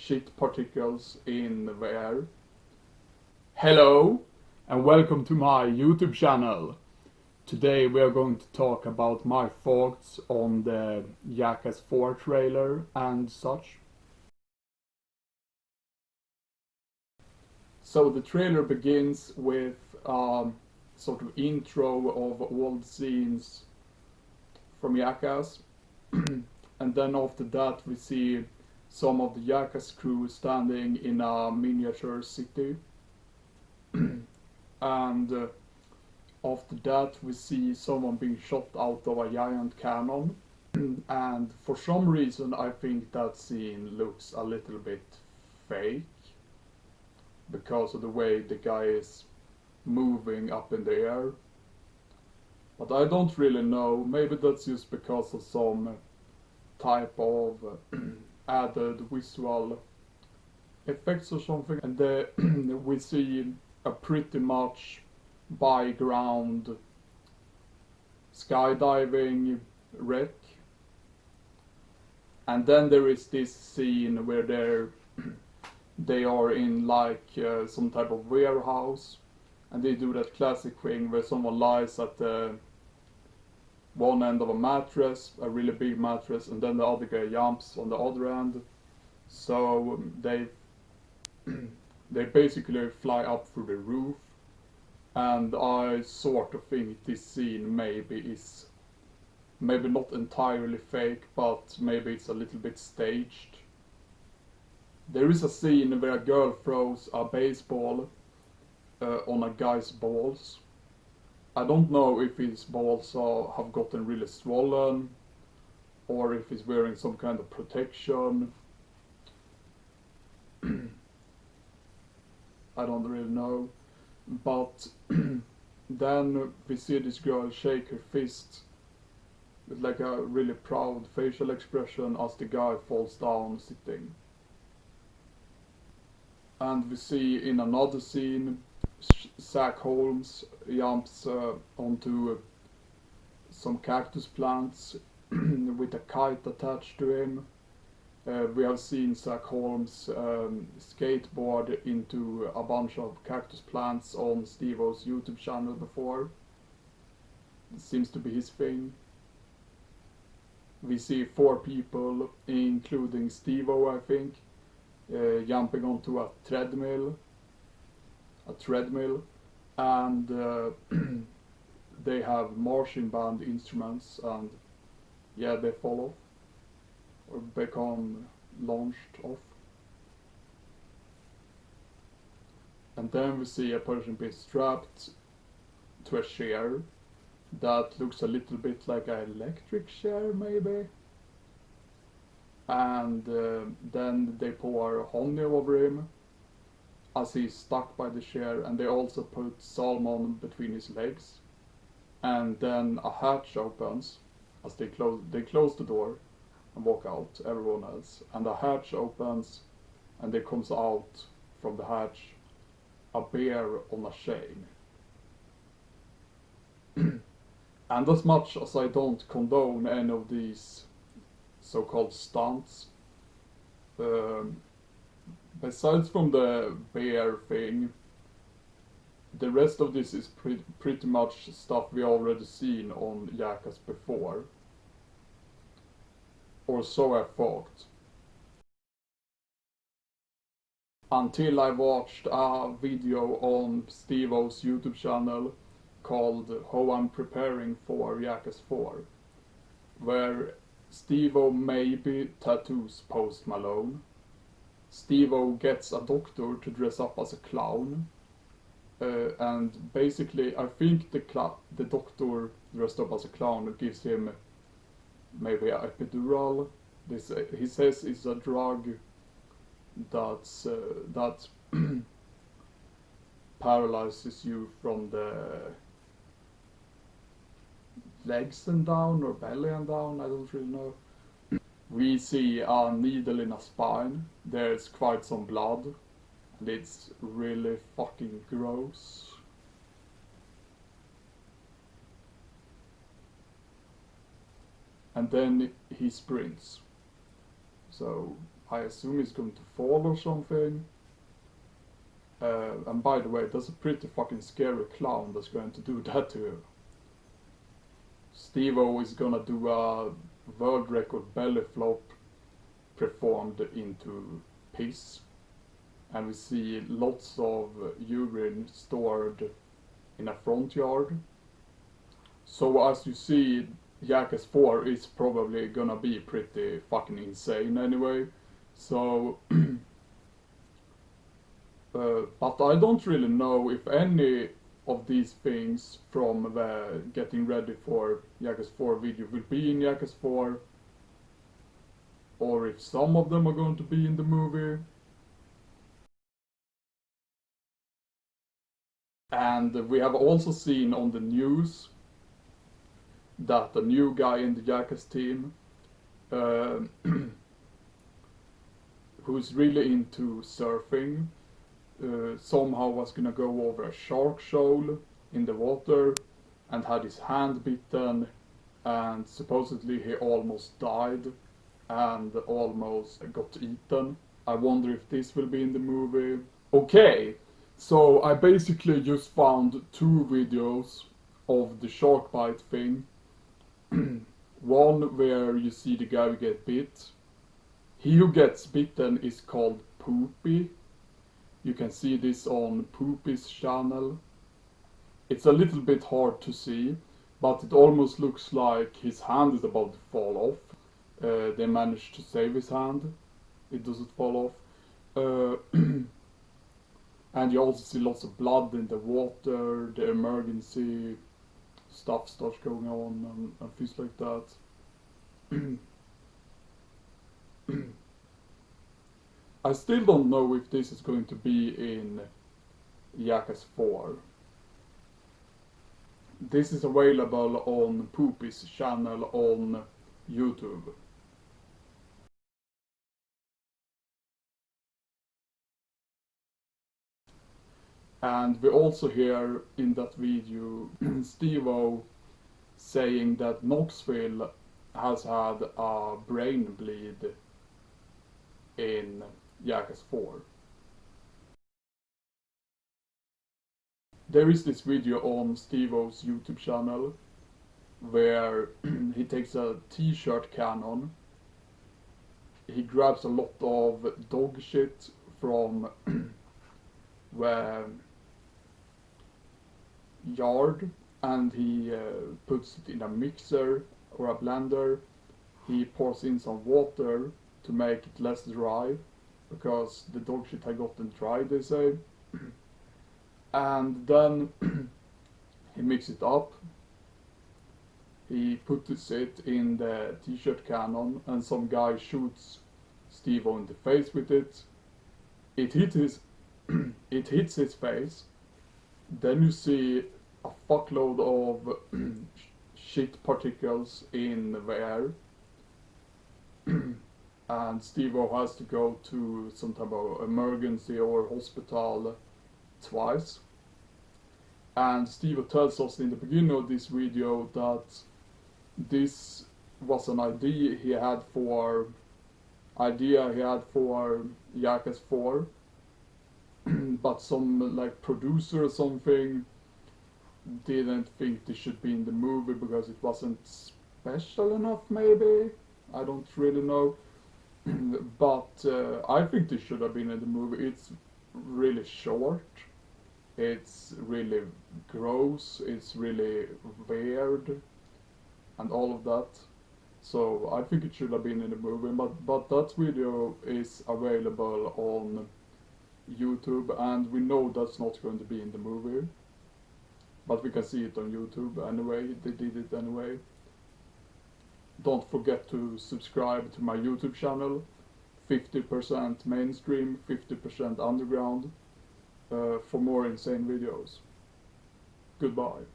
shit particles in the air. Hello and welcome to my YouTube channel. Today we are going to talk about my thoughts on the Jackass 4 trailer and such. So the trailer begins with sort of intro of all the scenes from Jackass. And then after that we see some of the Jackass crew standing in a miniature city. And after that we see someone being shot out of a giant cannon. And for some reason I think that scene looks a little bit fake because of the way the guy is moving up in the air. But I don't really know, maybe that's just because of some type of added visual effects or something. And we see a pretty much by ground skydiving wreck. And then there is this scene where they are in like some type of warehouse, and they do that classic thing where someone lies at the one end of a mattress, a really big mattress, and then the other guy jumps on the other end. So they basically fly up through the roof, and I sort of think this scene maybe not entirely fake, but maybe it's a little bit staged. There is a scene where a girl throws a baseball on a guy's balls. I don't know if his balls have gotten really swollen or if he's wearing some kind of protection. I don't really know. But then we see this girl shake her fist with like a really proud facial expression as the guy falls down sitting. And we see in another scene Zach Holmes jumps onto some cactus plants with a kite attached to him. We have seen Zach Holmes skateboard into a bunch of cactus plants on Steve-O's YouTube channel before. It seems to be his thing. We see 4 people, including Steve-O, I think, jumping onto a treadmill, and they have marching band instruments, and yeah, they fall off or become launched off. And then we see a person being strapped to a chair that looks a little bit like an electric chair, maybe. And then they pour honey over him as he's stuck by the chair, and they also put salmon between his legs. And then a hatch opens as they close the door and walk out, everyone else. And the hatch opens, and there comes out from the hatch a bear on a chain. And as much as I don't condone any of these so-called stunts, besides from the bear thing, the rest of this is pretty much stuff we already seen on Jackass before. Or so I thought. Until I watched a video on Steve-O's YouTube channel called How I'm Preparing for Jackass 4, where Steve-O maybe tattoos Post Malone. Steve-O gets a doctor to dress up as a clown. And basically I think the doctor dressed up as a clown gives him maybe an epidural. He says it's a drug that paralyzes you from the legs and down, or belly and down, I don't really know. We see a needle in a spine. There's quite some blood, and it's really fucking gross. And then he sprints. So I assume he's going to fall or something. And by the way, that's a pretty fucking scary clown that's going to do that to you. Steve-O is gonna do a world record belly flop performed into piss. And we see lots of urine stored in a front yard. So as you see, Jackass 4 is probably gonna be pretty fucking insane anyway. So, but I don't really know if any of these things from the getting ready for Jackass 4 video will be in Jackass 4, or if some of them are going to be in the movie. And we have also seen on the news that the new guy in the Jackass team, uh, who's really into surfing, somehow was gonna go over a shark shoal in the water and had his hand bitten, and supposedly he almost died and almost got eaten. I wonder if this will be in the movie. Okay, so I basically just found 2 videos of the shark bite thing. One where you see the guy get bit. He who gets bitten is called Poopy. You can see this on Poopy's channel. It's a little bit hard to see, but it almost looks like his hand is about to fall off. They managed to save his hand. It doesn't fall off. And you also see lots of blood in the water, the emergency stuff starts going on and things like that. I still don't know if this is going to be in Jackass 4. This is available on Poopy's channel on YouTube. And we also hear in that video Steve-O saying that Knoxville has had a brain bleed in Jackass 4. There is this video on Steve-O's YouTube channel where he takes a t-shirt cannon, he grabs a lot of dog shit from the yard, and he puts it in a mixer or a blender. He pours in some water to make it less dry, because the dog shit had gotten dry, they say. And then he mixes it up. He puts it in the t-shirt cannon, and some guy shoots Steve-O in the face with it. It hits his face. Then you see a fuckload of shit particles in the air. And Steve-O has to go to some type of emergency or hospital twice. And Steve-O tells us in the beginning of this video that this was an idea he had for Jackass 4, but some like producer or something didn't think this should be in the movie because it wasn't special enough, maybe. I don't really know. But I think this should have been in the movie. It's really short. It's really gross. It's really weird. And all of that. So I think it should have been in the movie. But that video is available on YouTube. And we know that's not going to be in the movie. But we can see it on YouTube anyway. They did it anyway. Don't forget to subscribe to my YouTube channel. 50% mainstream, 50% underground. For more insane videos. Goodbye.